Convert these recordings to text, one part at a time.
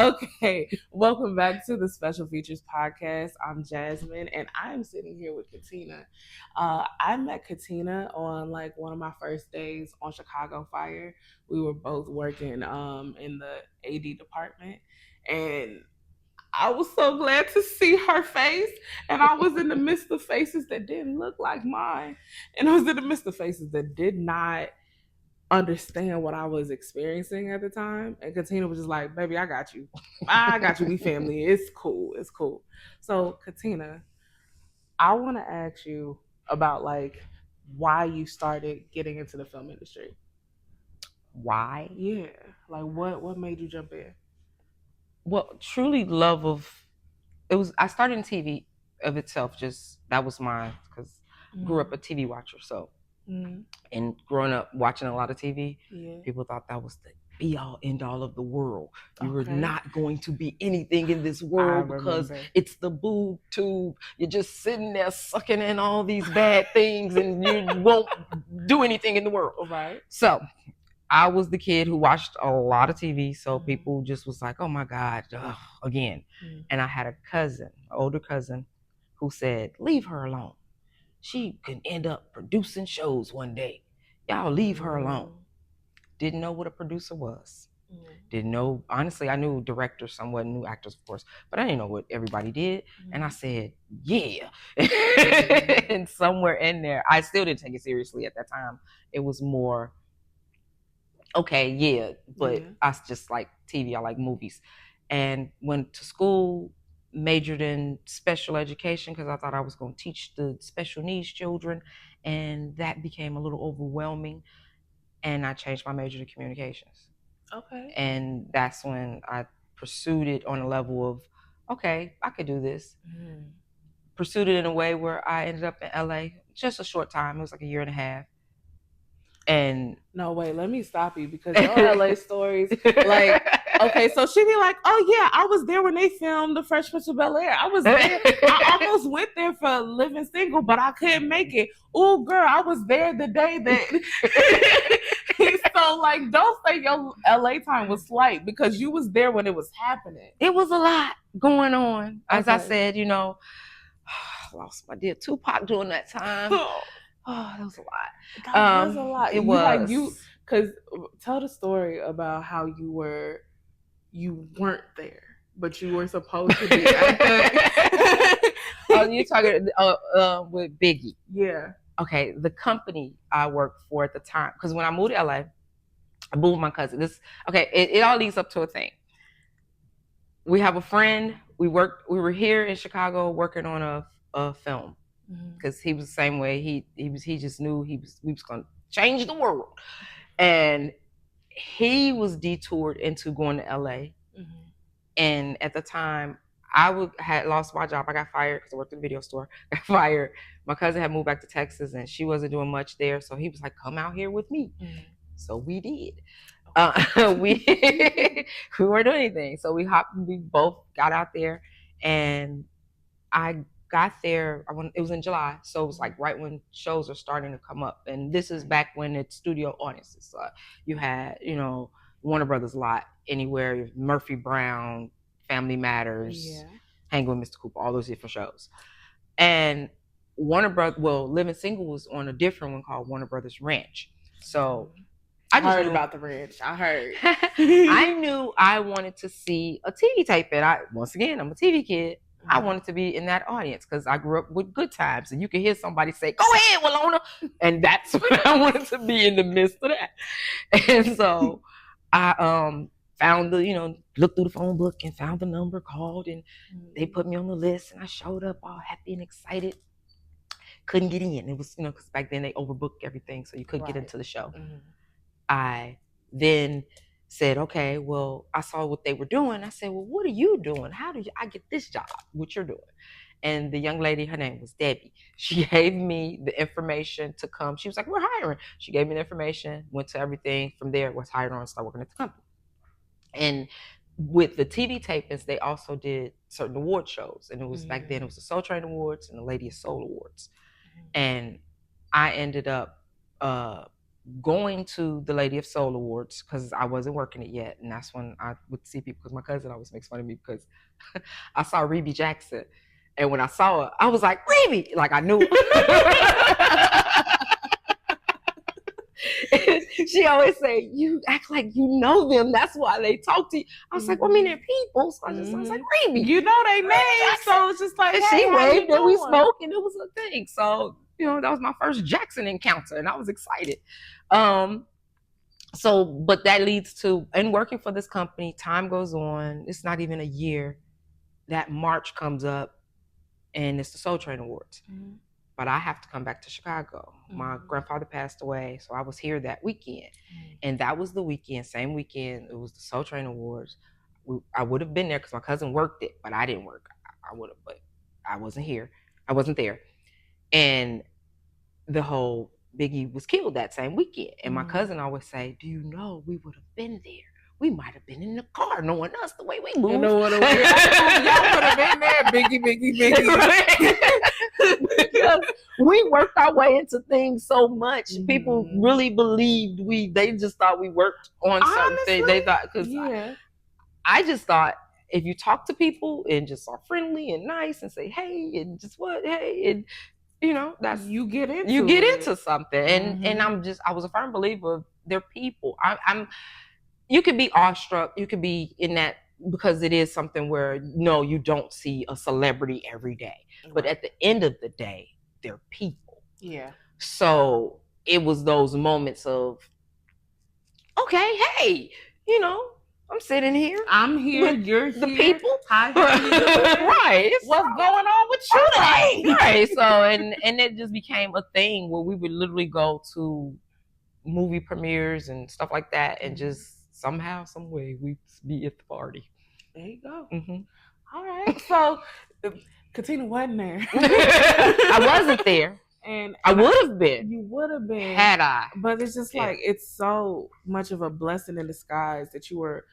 Okay, welcome back to the Special Features Podcast. I'm Jasmine, and I'm sitting here with Katina. I met Katina on like one of my first days on Chicago Fire. We were both working in the AD department, and I was so glad to see her face. And I was in the midst of faces that didn't look like mine, and I was in the midst of faces that did not understand what I was experiencing at the time. And Katina was just like, baby, I got you. I got you. We family. It's cool. It's cool. So, Katina, I want to ask you about like why you started getting into the film industry. Why? Yeah. Like what made you jump in? Well, truly love of it was. I started in TV of itself. Just that was mine because grew up a TV watcher. So and growing up watching a lot of TV, people thought that was the be all end all of the world. You were not going to be anything in this world because it's the boob tube. You're just sitting there sucking in all these bad things and you won't do anything in the world. Right. So I was the kid who watched a lot of TV, so people just was like, oh my God, again. And I had a cousin, an older cousin, who said, leave her alone. She could end up producing shows one day. Y'all leave her alone. Didn't know what a producer was. Didn't know, honestly, I knew directors somewhat, knew actors, of course, but I didn't know what everybody did. And I said, yeah. And somewhere in there, I still didn't take it seriously at that time. It was more, okay, yeah, but I just like TV, I like movies. And went to school, majored in special education because I thought I was going to teach the special needs children, and that became a little overwhelming, and I changed my major to communications. Okay. And that's when I pursued it on a level of, okay, I could do this. Pursued it in a way where I ended up in LA just a short time. It was like a year and a half. And no, wait, let me stop you because your LA stories, like, okay, so she be like, oh yeah, I was there when they filmed The Fresh Prince of Bel-Air. I was there. I almost went there for Living Single, but I couldn't make it. Oh girl, I was there the day that. So like, don't say your LA time was slight because you was there when it was happening. It was a lot going on. As I said, you know, I lost my dear Tupac during that time. Oh, that was a lot. That was a lot. It was like because tell the story about how you weren't there, but you were supposed to be. Oh, you're talking with Biggie? Yeah. Okay, the company I worked for at the time, because when I moved to LA, I moved with my cousin. It all leads up to a thing. We have a friend. We were here in Chicago working on a film. Because he was the same way. He just knew we was gonna change the world, and he was detoured into going to LA. And at the time, had lost my job. I got fired because I worked in a video store. Got fired. My cousin had moved back to Texas, and she wasn't doing much there. So he was like, "Come out here with me." So we did. We weren't doing anything. So we both got out there, and I got there. It was in July, so it was like right when shows are starting to come up. And this is back when it's studio audiences. You had, Warner Brothers lot anywhere, Murphy Brown, Family Matters, Hanging with Mr. Cooper, all those different shows. And Living Single was on a different one called Warner Brothers Ranch. So I just heard about the ranch. I heard. I knew I wanted to see a TV tape. And once again, I'm a TV kid. I wanted to be in that audience because I grew up with Good Times, and you can hear somebody say, "Go ahead, Walona," and that's what I wanted to be in the midst of that. And so I found looked through the phone book and found the number, called, and they put me on the list, and I showed up all happy and excited. Couldn't get in. It was because back then they overbooked everything, so you couldn't get into the show. I then said, okay, well, I saw what they were doing. I said, well, what are you doing? How did I get this job, what you're doing? And the young lady, her name was Debbie. She gave me the information to come. She was like, we're hiring. She gave me the information, went to everything. From there, was hired on and started working at the company. And with the TV tapings, they also did certain award shows. And it was back then, it was the Soul Train Awards and the Lady of Soul Awards. And I ended up going to the Lady of Soul Awards because I wasn't working it yet, and that's when I would see people. Because my cousin always makes fun of me because I saw Rebe Jackson, and when I saw her, I was like, Rebe, like I knew her. She always say, "You act like you know them. That's why they talk to you." I was like, "Well, I mean, they're people." So I was like, "Rebe, you know they name." So it's just like, and hey, she waved and we doing? smoked, and it was a thing. So that was my first Jackson encounter, and I was excited. So, but that leads to, and working for this company, time goes on. It's not even a year. That March comes up, and it's the Soul Train Awards. Mm-hmm. But I have to come back to Chicago. Mm-hmm. My grandfather passed away, so I was here that weekend. Mm-hmm. And that was the weekend, same weekend, it was the Soul Train Awards. I would have been there because my cousin worked it, but I didn't work. I would have, but I wasn't here. I wasn't there. And the whole Biggie was killed that same weekend. And my cousin always say, do you know we would have been there? We might have been in the car knowing us the way we moved. You know what? Y'all would have been there, Biggie. Because we worked our way into things so much. Mm-hmm. People really believed they just thought we worked on something. They thought, because I just thought, if you talk to people and just are friendly and nice and say, hey, and just hey, and that's you get into something. And and I was a firm believer of they're people. You could be awestruck, you could be in that, because it is something where no, you don't see a celebrity every day. Right. But at the end of the day, they're people. Yeah. So it was those moments of, okay, hey, I'm sitting here. I'm here. You're here. The people. Hi, right. What's going on with you today? Right. So and it just became a thing where we would literally go to movie premieres and stuff like that, and just somehow, some way, we'd be at the party. There you go. Mm-hmm. All right. So Katina wasn't there. I wasn't there. And I would have been. You would have been had I. But it's just like, it's so much of a blessing in disguise that you were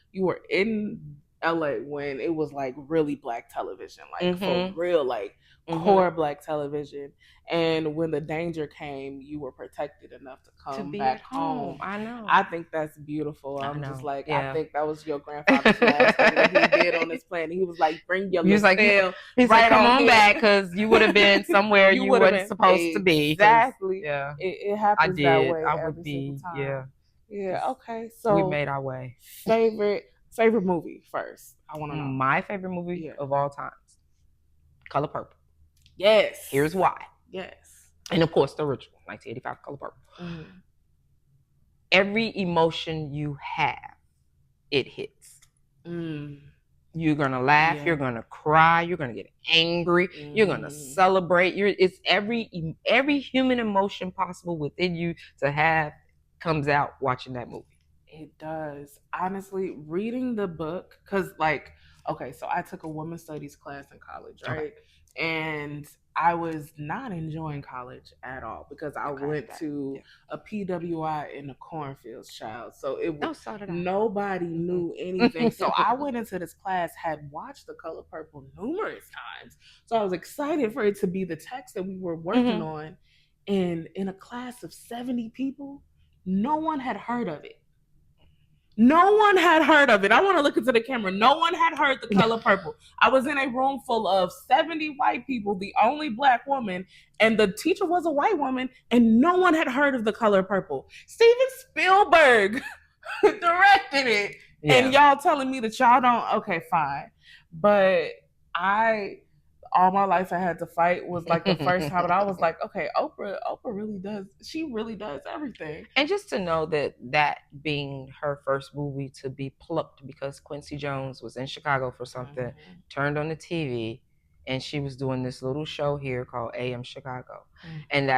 in LA when it was like really black television, like for real, like core black television. And when the danger came, you were protected enough to come back home. I know. I think that's beautiful. I'm just like, I think that was your grandfather's last thing that he did on this planet. He was like, bring your little tail. He's right, like, come on back, because you would have been somewhere you weren't supposed to be. Exactly. Yeah. It happens that way. I would be. Yeah. Yeah. Okay. So we made our way. Favorite movie first. I want to know. My favorite movie of all times. Color Purple. Yes. Here's why. Yes. And of course, the original, 1985 Color Purple. Mm-hmm. Every emotion you have, it hits. Mm. You're going to laugh. Yeah. You're going to cry. You're going to get angry. You're going to celebrate. It's every human emotion possible within you to have comes out watching that movie. It does. Honestly, reading the book, because okay, so I took a women's studies class in college, right? Okay. And I was not enjoying college at all because I went to a PWI in the cornfields, child. So it was nobody knew anything. So I went into this class, had watched The Color Purple numerous times. So I was excited for it to be the text that we were working on. And in a class of 70 people, no one had heard of it. No one had heard of it. I want to look into the camera. No one had heard The Color Purple. I was in a room full of 70 white people, the only black woman, and the teacher was a white woman, and no one had heard of The Color Purple. Steven Spielberg directed it. Yeah. And y'all telling me that y'all don't, okay, fine. But all my life I had to fight was like the first time, and I was like, okay, Oprah really does everything. And just to know that being her first movie to be plucked because Quincy Jones was in Chicago for something, turned on the TV, and she was doing this little show here called AM Chicago. And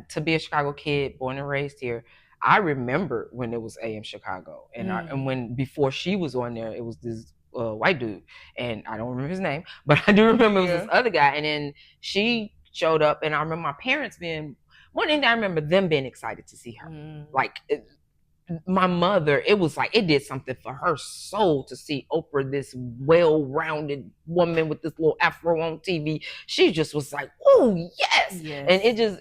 to be a Chicago kid, born and raised here, I remember when it was AM Chicago, and when before she was on there, it was this white dude, and I don't remember his name, but I do remember it was this other guy. And then she showed up, and I remember my parents being I remember them being excited to see her. my mother, it was like it did something for her soul to see Oprah, this well-rounded woman with this little afro on TV. She just was like, "Oh yes!"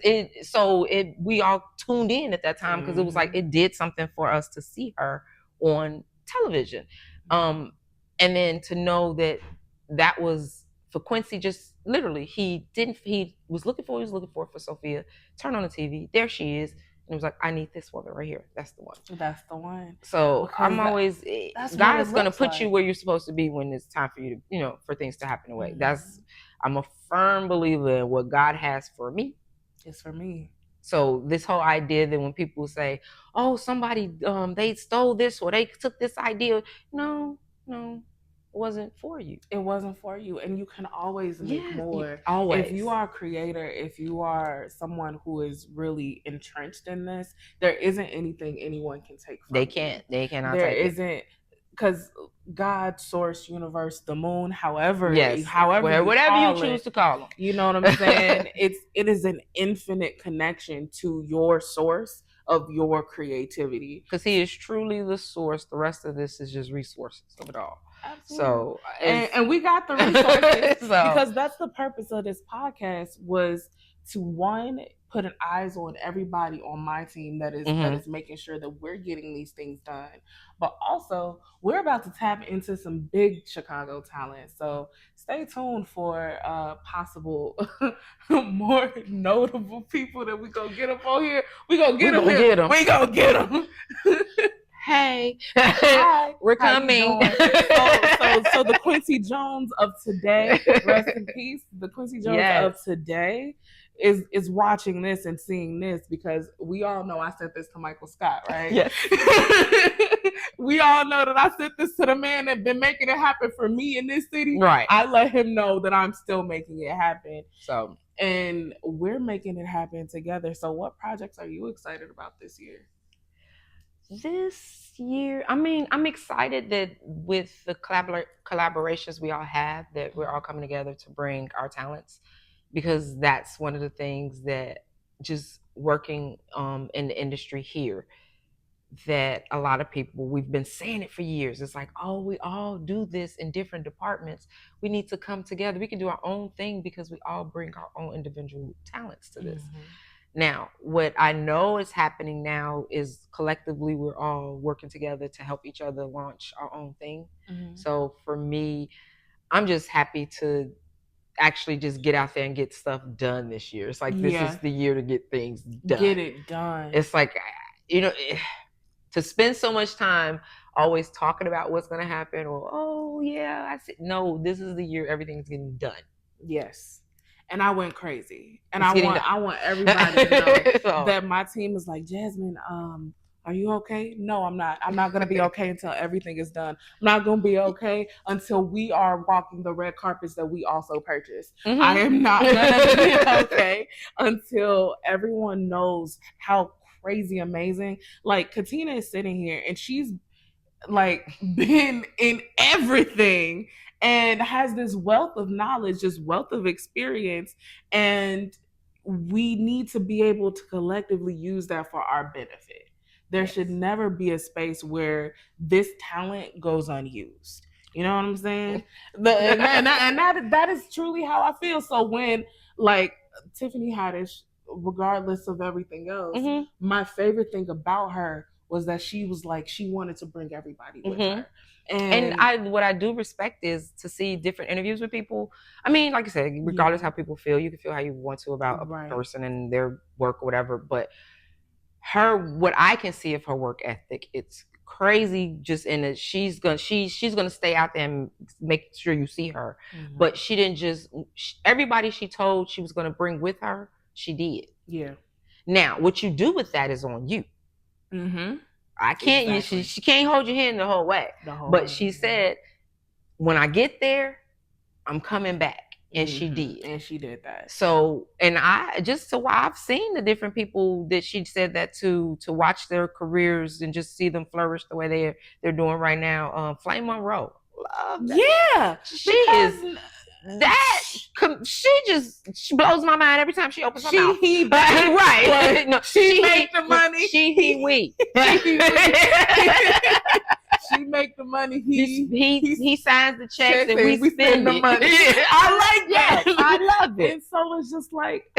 And we all tuned in at that time because it was like it did something for us to see her on television, and then to know that was for Quincy. Just literally, he was looking for Sophia. Turn on the TV, there she is. And it was like, I need this woman right here. That's the one. That's the one. So because I'm always, God is going to put you where you're supposed to be when it's time for you to, for things to happen away. I'm a firm believer in what God has for me. It's for me. So this whole idea that when people say, oh, somebody, they stole this or they took this idea. No. It wasn't for you. It wasn't for you. And you can always make more. Always. If you are a creator, if you are someone who is really entrenched in this, there isn't anything anyone can take from you. They cannot there take isn't, it. Because God, source, universe, the moon, however whatever you choose to call them. You know what I'm saying? It is an infinite connection to your source of your creativity. Because he is truly the source. The rest of this is just resources of it all. Absolutely. So and we got the resources because that's the purpose of this podcast, was to one, put an eyes on everybody on my team that is making sure that we're getting these things done. But also, we're about to tap into some big Chicago talent. So stay tuned for possible more notable people that we gonna get up on here. We gonna get them. We gonna get them. Hey, hi, we're coming. So the Quincy Jones of today, rest in peace. The Quincy Jones of today is watching this and seeing this, because we all know I sent this to Michael Scott, right? Yes. We all know that I sent this to the man that been making it happen for me in this city. Right. I let him know that I'm still making it happen. So, and we're making it happen together. So what projects are you excited about this year? This year, I mean, I'm excited that with the collaborations we all have, that we're all coming together to bring our talents, because that's one of the things that just working in the industry here, that a lot of people, we've been saying it for years. It's like, oh, we all do this in different departments. We need to come together. We can do our own thing because we all bring our own individual talents to this. Now, what I know is happening now is collectively we're all working together to help each other launch our own thing. So for me, I'm just happy to actually just get out there and get stuff done this year. It's like, this is the year to get things done. Get it done. It's like, to spend so much time always talking about what's going to happen, or, oh yeah, I said, no, this is the year everything's getting done. Yes. And I went crazy. And I want everybody to know that my team is like, Jasmine, are you okay? No, I'm not. I'm not going to be okay until everything is done. I'm not going to be okay until we are walking the red carpets that we also purchased. I am not going to be okay until everyone knows how crazy amazing. Like, Katina is sitting here and she's like been in everything and has this wealth of knowledge, this wealth of experience, and we need to be able to collectively use that for our benefit. There should never be a space where this talent goes unused. You know what I'm saying? And that is truly how I feel. So when, like, Tiffany Haddish, regardless of everything else, my favorite thing about her was that she was like, she wanted to bring everybody with her. And what I do respect is to see different interviews with people. I mean, like I said, regardless how people feel, you can feel how you want to about a person and their work or whatever. But what I can see of her work ethic, it's crazy. Just in that she's gonna stay out there and make sure you see her. But she didn't just everybody she told she was gonna bring with her, she did. Yeah. Now, what you do with that is on you. I can't. Exactly. She can't hold your hand the whole way. But she said, "When I get there, I'm coming back," and she did. And she did that. So, and I've seen the different people that she said that to watch their careers and just see them flourish the way they're doing right now. Flame Monroe, love that. Yeah, she is She blows my mind every time she opens her mouth. He right. No, she make the money. We. She make the money. He signs the checks and we spend the money. I like that. I love it. And so it's just like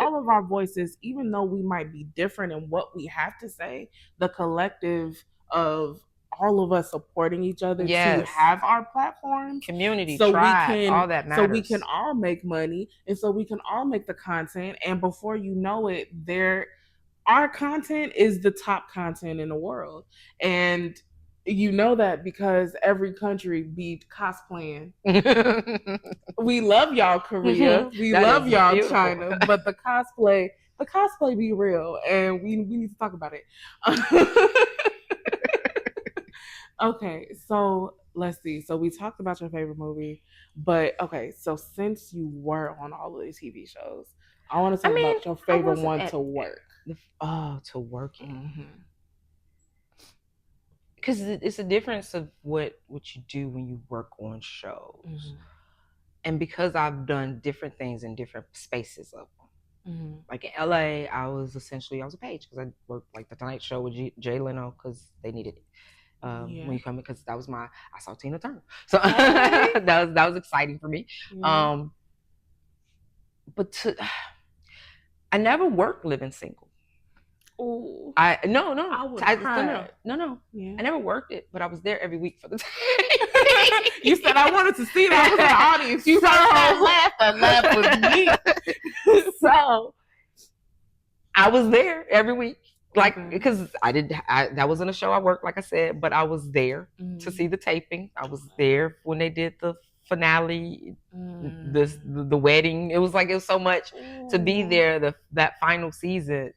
all of our voices, even though we might be different in what we have to say, the collective of all of us supporting each other to have our platforms, community, tribe, all that matters. So we can all make money, and so we can all make the content. And before you know it, our content is the top content in the world, and you know that because every country be cosplaying. We love y'all, Korea. We love y'all, beautiful. China. But the cosplay be real, and we need to talk about it. Okay, so let's see. So we talked about your favorite movie, but okay, so since you were on all of these TV shows, I want to talk about your favorite one to work. To work in. Because it's a difference of what you do when you work on shows. Mm-hmm. And because I've done different things in different spaces of them. Mm-hmm. Like in LA, I was a page because I worked like the Tonight Show with Jay Leno because they needed it. When you come in, because that was I saw Tina Turner. So that was exciting for me. Yeah. But I never worked living single. Oh, no. No. Yeah. I never worked it, but I was there every week for the time. You said I wanted to see that. I was in the audience. You laughed with me. So I was there every week, like because that wasn't a show I worked, like I said, but I was there to see the taping. I was there when they did the finale, the wedding. It was so much to be there. That final season,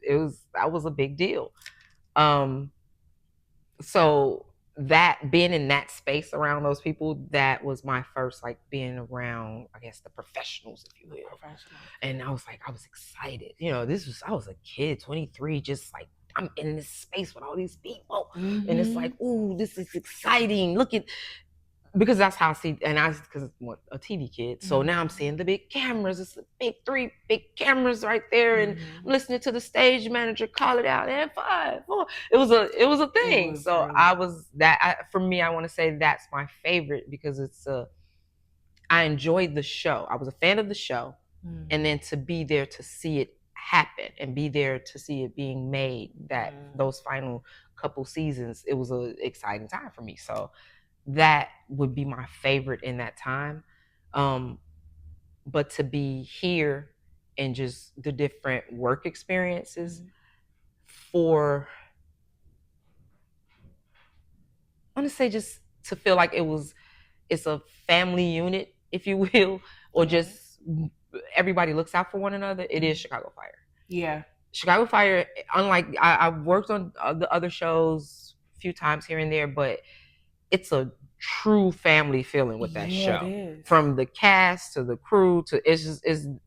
that was a big deal. So that being in that space around those people, that was my first being around, I guess, the professionals, if you will. And I was excited. I was a kid, 23, just I'm in this space with all these people, and it's ooh, this is exciting. Look at. Because that's how I see, and because I'm a TV kid, so now I'm seeing the big cameras. It's three big cameras right there, and I'm listening to the stage manager call it out. And 5, 4. It was a thing. So for me, I want to say that's my favorite because I enjoyed the show. I was a fan of the show, and then to be there to see it happen and be there to see it being made. Those final couple seasons, it was an exciting time for me. So. That would be my favorite in that time. But to be here and just the different work experiences I want to say just to feel like it's a family unit, if you will, or just everybody looks out for one another. It is Chicago Fire. Yeah. Chicago Fire, unlike I've worked on the other shows a few times here and there, but it's a true family feeling with that show. It is. From the cast to the crew to it's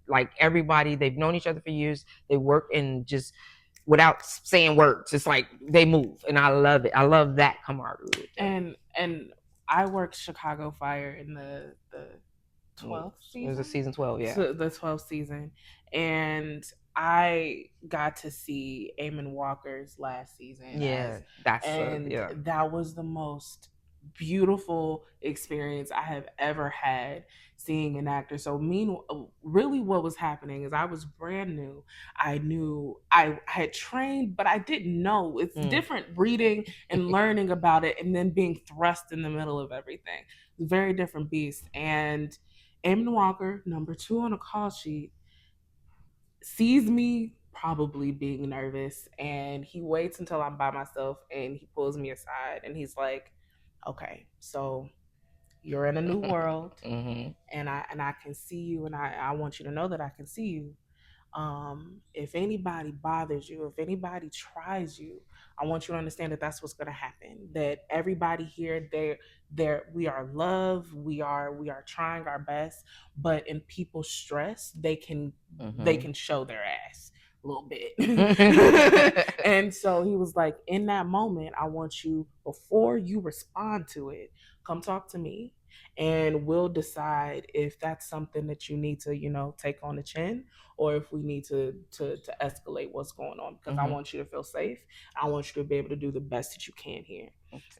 like everybody, they've known each other for years. They work in just without saying words. It's like they move, and I love it. I love that camaraderie. And I worked Chicago Fire in the 12th season. It was season 12, yeah. So the 12th season, and I got to see Eamon Walker's last season. Yeah, that was the most beautiful experience I have ever had seeing an actor. So really what was happening is I was brand new. I knew I had trained, but I didn't know. It's different reading and learning about it and then being thrust in the middle of everything. Very different beast. And Eamon Walker, number 2 on a call sheet, sees me probably being nervous, and he waits until I'm by myself and he pulls me aside and he's like, okay, so you're in a new world, and I can see you, and I want you to know that I can see you. If anybody bothers you, if anybody tries you, I want you to understand that that's what's going to happen. That everybody here, we are loved, we are trying our best, but in people's stress, they can show their ass. a little bit. And so he was like, in that moment, I want you, before you respond to it, come talk to me, and we'll decide if that's something that you need to, take on the chin, or if we need to escalate what's going on, because I want you to feel safe. I want you to be able to do the best that you can here.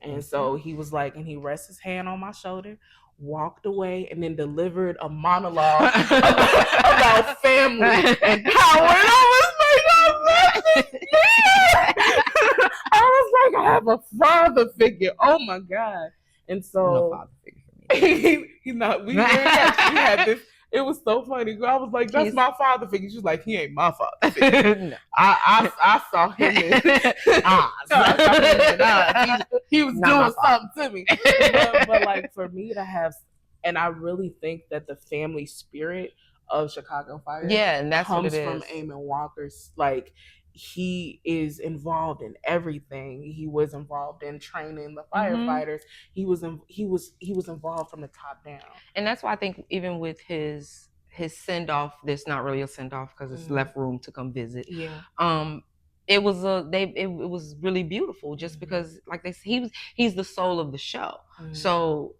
And so he was like, and he rests his hand on my shoulder, walked away, and then delivered a monologue about family and power. And I was like, I have a father figure. Oh my God. And so no father figure for me. we had this. It was so funny. I was like, that's my father figure. She was like, he ain't my father figure. No. I saw him in he was doing something to me. But like, for me to have, and I really think that the family spirit of Chicago Fire, and that's comes what it from is. Eamon Walker's. Like, he is involved in everything. He was involved in training the firefighters. He was involved from the top down. And that's why I think even with his send off, there's not really a send off because it's left room to come visit. Yeah. It was it was really beautiful just because, like they said, he's the soul of the show. So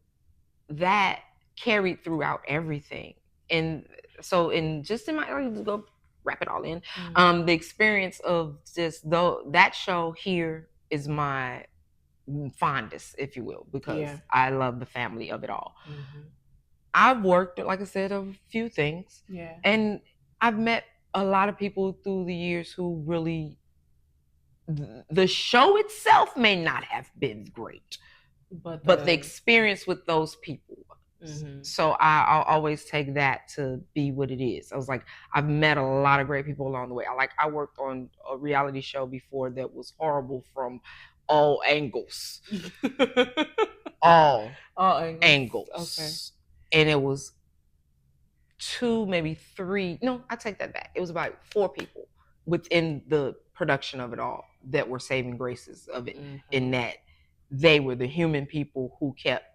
that carried throughout everything. And so just in my go wrap it all in. The experience of just that show here is my fondest, if you will, because I love the family of it all. I've worked, like I said, a few things. And I've met a lot of people through the years who really, the show itself may not have been great, but the experience with those people. So I'll always take that to be what it is. I was like, I've met a lot of great people along the way. I worked on a reality show before that was horrible from all angles. all angles. Okay. And it was 2, maybe 3. No, I take that back. It was about 4 people within the production of it all that were saving graces of it, in that they were the human people who kept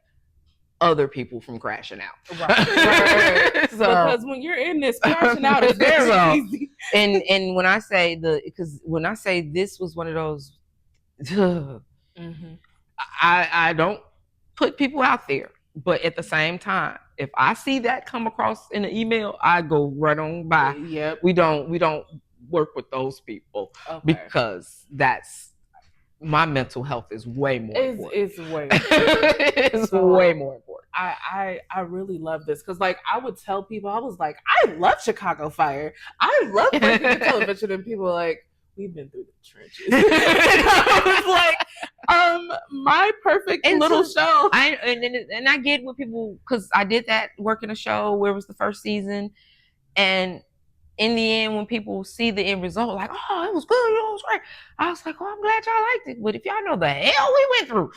other people from crashing out. Right. So, because when you're in this, crashing out is very easy. And when I say this was one of those, I don't put people out there, but at the same time, if I see that come across in an email, I go right on by. Yep. We don't work with those people because that's, my mental health is way more important. It's way it's way more important. I really love this because, like, I would tell people, I was like, I love Chicago Fire. I love working in television, and people are like, we've been through the trenches. And I was like, my perfect little show. And I get what people, because I did that working a show where it was the first season, and in the end, when people see the end result, like, oh, it was good, it was great. I was like, oh, I'm glad y'all liked it. But if y'all know the hell we went through,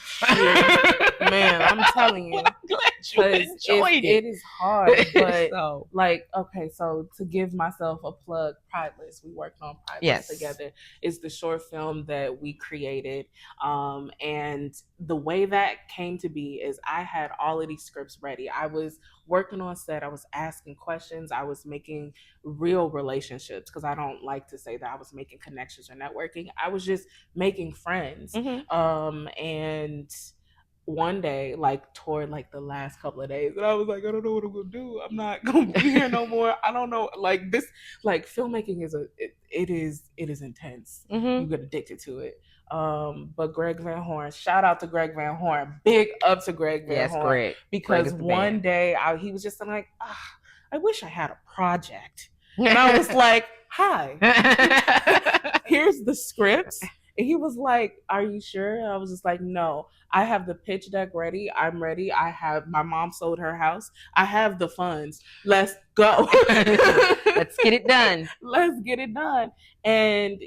man, I'm telling you, I'm glad you enjoyed it. It is hard, but so, like, okay, so to give myself a plug, Prideless, we worked on Prideless together. It's the short film that we created, and the way that came to be is I had all of these scripts ready. I was working on set. I was asking questions. I was making real relationships, because I don't like to say that I was making connections or networking. I was just making friends. And one day, like toward like the last couple of days, and I was like, I don't know what I'm gonna do. I'm not gonna be here no more. I don't know. Like this, like filmmaking is it is intense. You get addicted to it. But Greg Van Horn, shout out to Greg Van Horn, big up to Greg Van Horn, Greg. Because Greg one day he was just like, I wish I had a project, and I was like, hi, here's the scripts. And he was like, are you sure? And I was just like, no, I have the pitch deck ready. I'm ready. My mom sold her house. I have the funds. Let's go. Let's get it done. Let's get it done. And,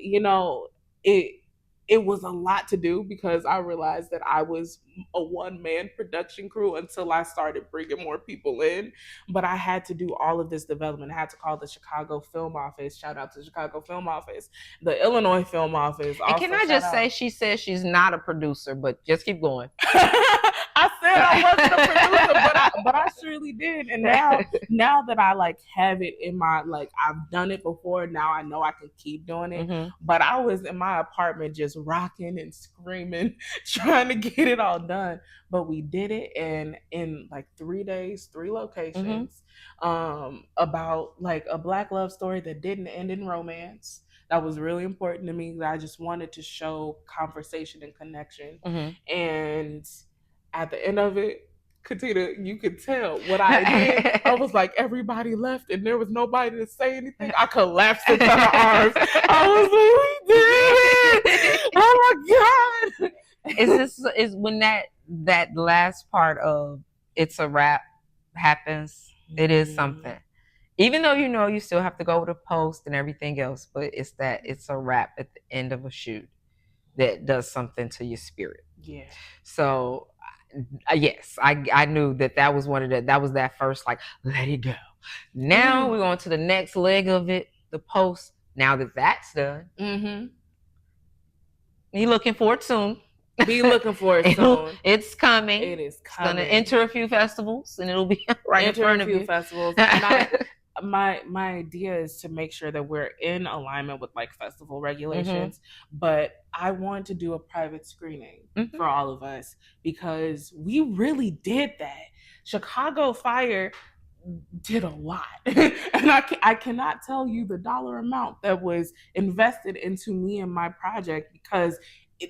it was a lot to do, because I realized that I was a one-man production crew until I started bringing more people in. But I had to do all of this development. I had to call the Chicago Film Office. Shout out to the Chicago Film Office. The Illinois Film Office. And can I just say, she says she's not a producer, but just keep going. I said I wasn't a producer, but I surely did. And now that I like have it in my, like, I've done it before, now I know I can keep doing it. Mhm. But I was in my apartment just rocking and screaming, trying to get it all done. But we did it, and in like 3 days, 3 locations, about like a Black love story that didn't end in romance. That was really important to me. I just wanted to show conversation and connection. Mhm. And at the end of it, Katina, you could tell what I did. I was like, everybody left and there was nobody to say anything. I collapsed into her arms. I was like, we did it! Oh my God! Is when that last part of it's a wrap happens, it is something. Even though you still have to go to post and everything else, but it's a wrap at the end of a shoot that does something to your spirit. Yeah. So yes, I knew that was that was that first, like, let it go. Now we're going to the next leg of it, the post. Now that that's done, be looking for it soon. Be looking for it soon. It's coming. It is coming. It's gonna enter a few festivals, and it'll be right in front of you. Enter a few festivals. And my idea is to make sure that we're in alignment with like festival regulations, but I want to do a private screening for all of us, because we really did that. Chicago Fire did a lot. And I cannot tell you the dollar amount that was invested into me and my project, because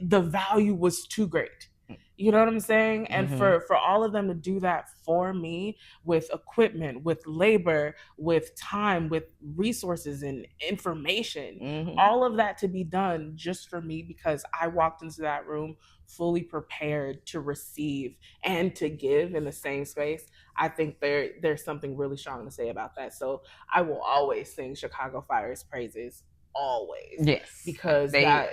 the value was too great. You know what I'm saying? And for all of them to do that for me, with equipment, with labor, with time, with resources and information, all of that to be done just for me, because I walked into that room fully prepared to receive and to give in the same space. I think there's something really strong to say about that. So I will always sing Chicago Fire's praises, always. Yes, because like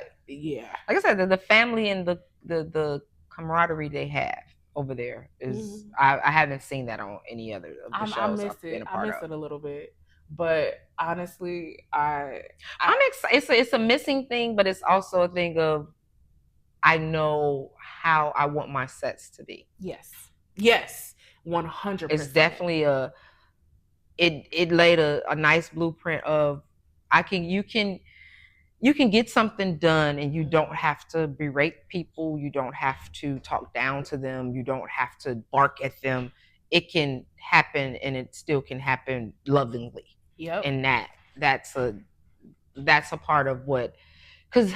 I said, the family and the camaraderie they have over there is I haven't seen that on any other of the shows I've been a part of. I miss it a little bit, but honestly, I'm excited. It's a missing thing, but it's also a thing of, I know how I want my sets to be. Yes, 100%. It's definitely it laid a nice blueprint of you can get something done, and you don't have to berate people. You don't have to talk down to them. You don't have to bark at them. It can happen, and it still can happen lovingly. Yep. And that's a part of what, because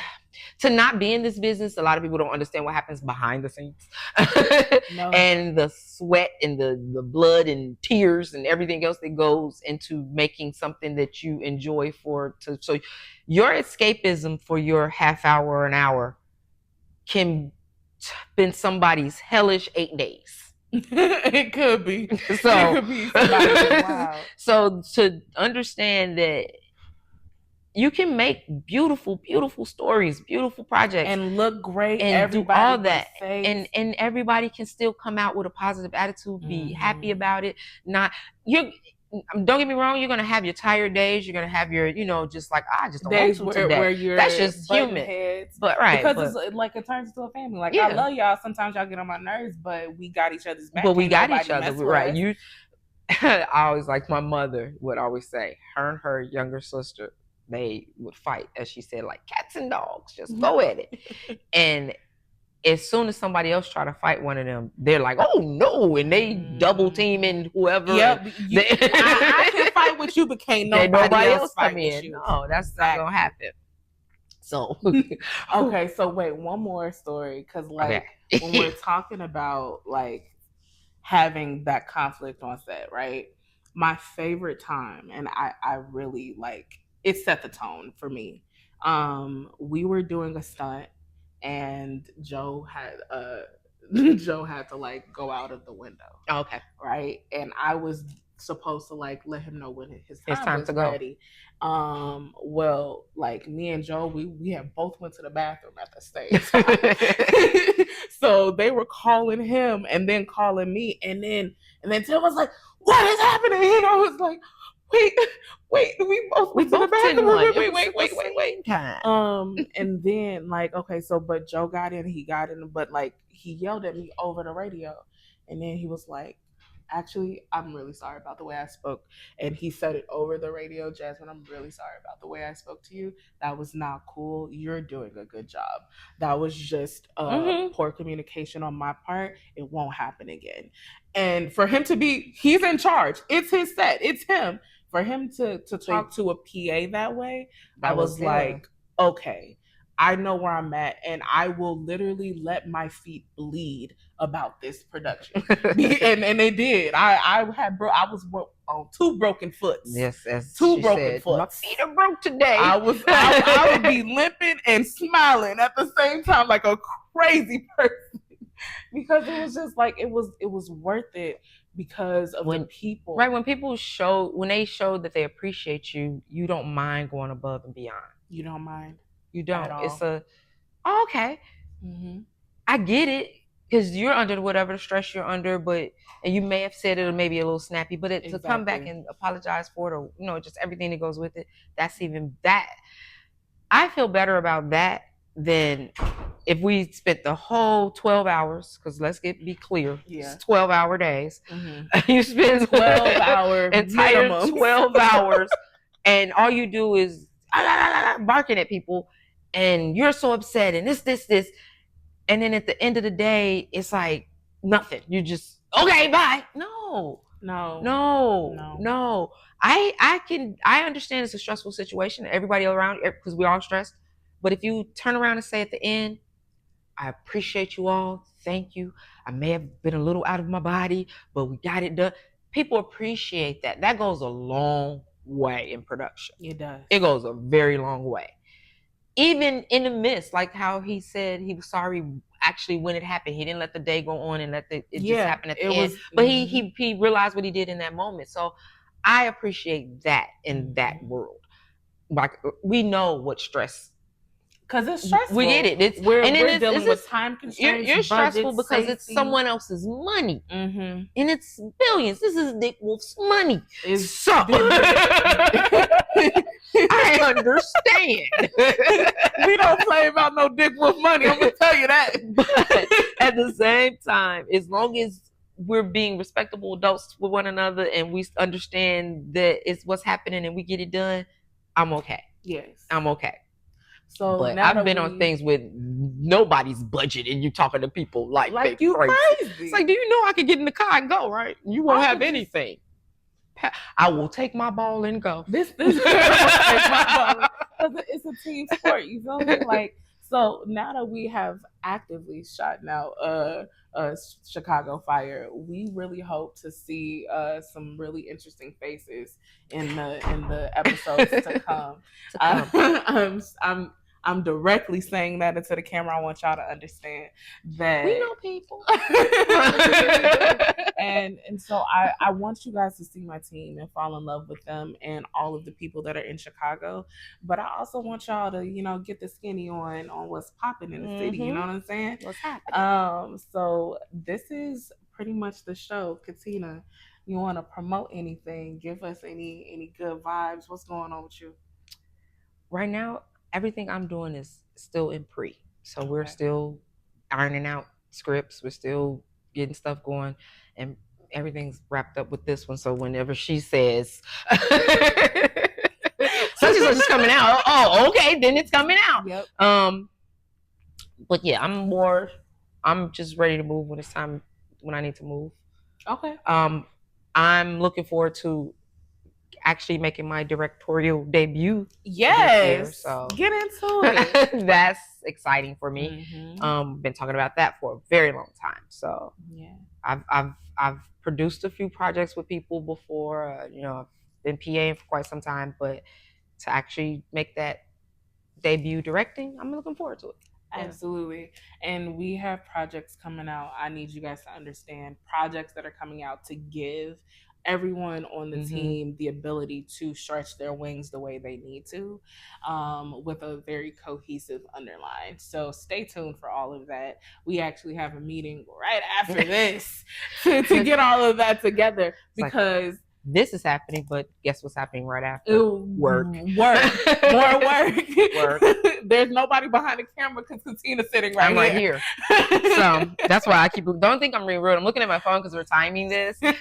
to not be in this business, a lot of people don't understand what happens behind the scenes. No. And the sweat and the blood and tears and everything else that goes into making something that you enjoy so your escapism for your half hour or an hour can been somebody's hellish 8 days. It could be. So it could be wow. So to understand that you can make beautiful, beautiful stories, beautiful projects, and look great, and do all that, and everybody can still come out with a positive attitude, be happy about it. Don't get me wrong, you're gonna have your tired days, you're gonna have your, just like, I just don't days want to today. Where you're that's just human. Heads. But right, because it's like, it turns into a family. Like, I love y'all. Sometimes y'all get on my nerves, but we got each other's back. But we got each other, right? I always, like my mother would always say, her and her younger sister, they would fight, as she said, like cats and dogs, just go at it. And as soon as somebody else try to fight one of them, they're like, oh no, and they double teaming whoever. Yep, I can fight with you, but can't nobody else fight with you. No, that's not gonna happen. So okay, so wait, one more story, because like when we're talking about like having that conflict on set, right? My favorite time, and I really like, it set the tone for me. We were doing a stunt, and Joe had to like go out of the window. Okay. Right? And I was supposed to like let him know when his time was to go. Ready. Well, like me and Joe, we had both went to the bathroom at the same time. So they were calling him and then calling me, and then Tim was like, what is happening? And I was like, wait, we both went to the bathroom. Wait. And then like, okay, so but Joe got in, but like he yelled at me over the radio, And then he was like, actually, I'm really sorry about the way I spoke. And he said it over the radio, Jasmine, I'm really sorry about the way I spoke to you. That was not cool. You're doing a good job. That was just poor communication on my part. It won't happen again. And for him to be, he's in charge. It's his set. It's him. For him to talk to a PA that way, I was like, okay, I know where I'm at, and I will literally let my feet bleed about this production. and they did. I was on 2 broken foots. Yes, as 2 broken foots. My feet are broke today. I would be limping and smiling at the same time like a crazy person because it was just like it was worth it because of the people. Right, when people show that they appreciate you, you don't mind going above and beyond. You don't mind. You don't. It's okay. Mm-hmm. I get it because you're under whatever stress you're under, and you may have said it or maybe a little snappy, but to come back and apologize for it, or just everything that goes with it. That's even that. I feel better about that than if we spent the whole 12 hours, because let's be clear, it's 12-hour days. Mm-hmm. You spend 12-hour entire minimum. 12 hours, and all you do is barking at people, and you're so upset, and this, and then at the end of the day, it's like nothing. You just okay, bye. No. I understand it's a stressful situation. Everybody around, because we're all stressed. But if you turn around and say at the end, I appreciate you all. Thank you. I may have been a little out of my body, but we got it done. People appreciate that. That goes a long way in production. It does. It goes a very long way. Even in the midst, like how he said he was sorry actually when it happened. He didn't let the day go on and let it just happen at the end. But he realized what he did in that moment. So I appreciate that in that world. Like, we know what stress, because it's stressful. We get it. We're dealing with time constraints. You're stressful because safety. It's someone else's money, and it's billions. This is Dick Wolf's money. I understand. We don't play about no Dick Wolf money. I'm gonna tell you that. But at the same time, as long as we're being respectable adults with one another and we understand that it's what's happening and we get it done, I'm okay. Yes, I'm okay. So but I've been on things with nobody's budget, and you talking to people like you crazy. It's like, do you know I could get in the car and go, right? You won't have anything. I will take my ball and go. This take my ball, because it's a team sport. You feel me? Like, so now that we have actively shot out Chicago Fire, we really hope to see some really interesting faces in the episodes to come. I'm directly saying that into the camera. I want y'all to understand that we know people. and so I want you guys to see my team and fall in love with them and all of the people that are in Chicago. But I also want y'all to, get the skinny on what's popping in the city. You know what I'm saying? What's happening? So this is pretty much the show. Katina, you want to promote anything? Give us any good vibes. What's going on with you? Right now, everything I'm doing is still in pre. So we're still ironing out scripts. We're still getting stuff going, and everything's wrapped up with this one. So whenever she says, such and such is coming out, oh, okay, then it's coming out. Yep. But yeah, I'm just ready to move when it's time, when I need to move. Okay. I'm looking forward to actually making my directorial debut. Yes. Year, so get into it. That's exciting for me. Been talking about that for a very long time. So yeah, I've produced a few projects with people before. I've been PAing for quite some time, but to actually make that debut directing, I'm looking forward to it. Absolutely. And we have projects coming out. I need you guys to understand projects that are coming out to give everyone on the team the ability to stretch their wings the way they need to, with a very cohesive underline. So stay tuned for all of that. We actually have a meeting right after this to get all of that together, because this is happening, but guess what's happening right after? Work. More work. There's nobody behind the camera because Katina's sitting I'm right here. So that's why I keep. Don't think I'm being rude. I'm looking at my phone because we're timing this. So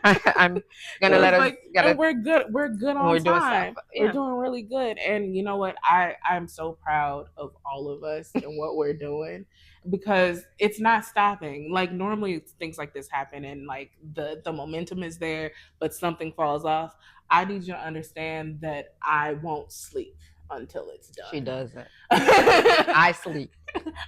I'm gonna let us. And we're good. We're good on time. We're doing really good. And you know what? I'm so proud of all of us and what we're doing, because it's not stopping. Like normally things like this happen and like the momentum is there, but something falls off. I need you to understand that I won't sleep until it's done. She doesn't. I sleep.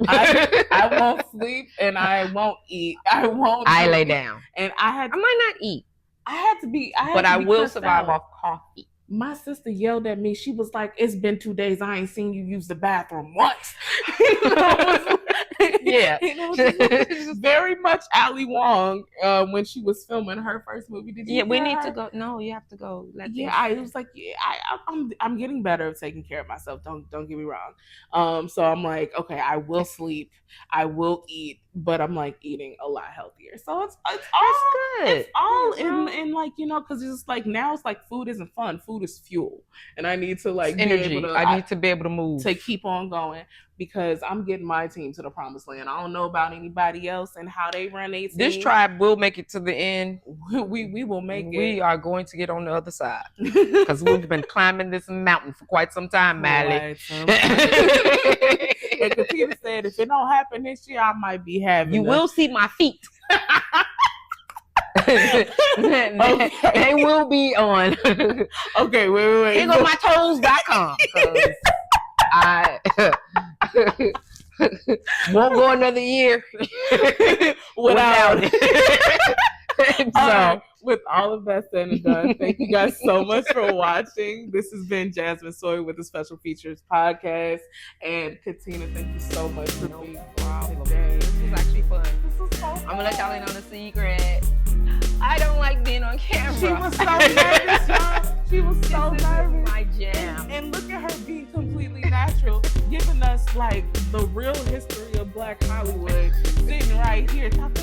I won't sleep and I won't eat. I lay down. And I might not eat. I will survive off coffee. My sister yelled at me. She was like, "It's been 2 days. I ain't seen you use the bathroom once." Yeah. It was very much Ali Wong when she was filming her first movie. Did you? Yeah, we need to go. No, you have to go. I was like, I'm getting better at taking care of myself. Don't get me wrong. So I'm like, okay, I will sleep, I will eat, but I'm like eating a lot healthier. So it's all good. It's all in like, you know, because it's like now it's like food isn't fun. Food is fuel, and I need to like energy. I need to be able to move to keep on going. Because I'm getting my team to the promised land. I don't know about anybody else and how they run their team. This tribe will make it to the end. We will make it. We are going to get on the other side. Because we've been climbing this mountain for quite some time, Mally. And Katina said, if it don't happen this year, I might be having You will see my feet. They will be on. Okay, wait. Here go my toes.com. I won't go another year without it. So, with all of that said and done, thank you guys so much for watching. This has been Jasmine Sawyer with the Special Features Podcast. And Katina, thank you so much for being problem today. This was actually fun. This was so fun. I'm gonna let y'all in on a secret. I don't like being on camera. She was so nervous, y'all. She was so nervous. My jam. And look at her being completely natural, giving us like the real history of Black Hollywood, sitting right here talking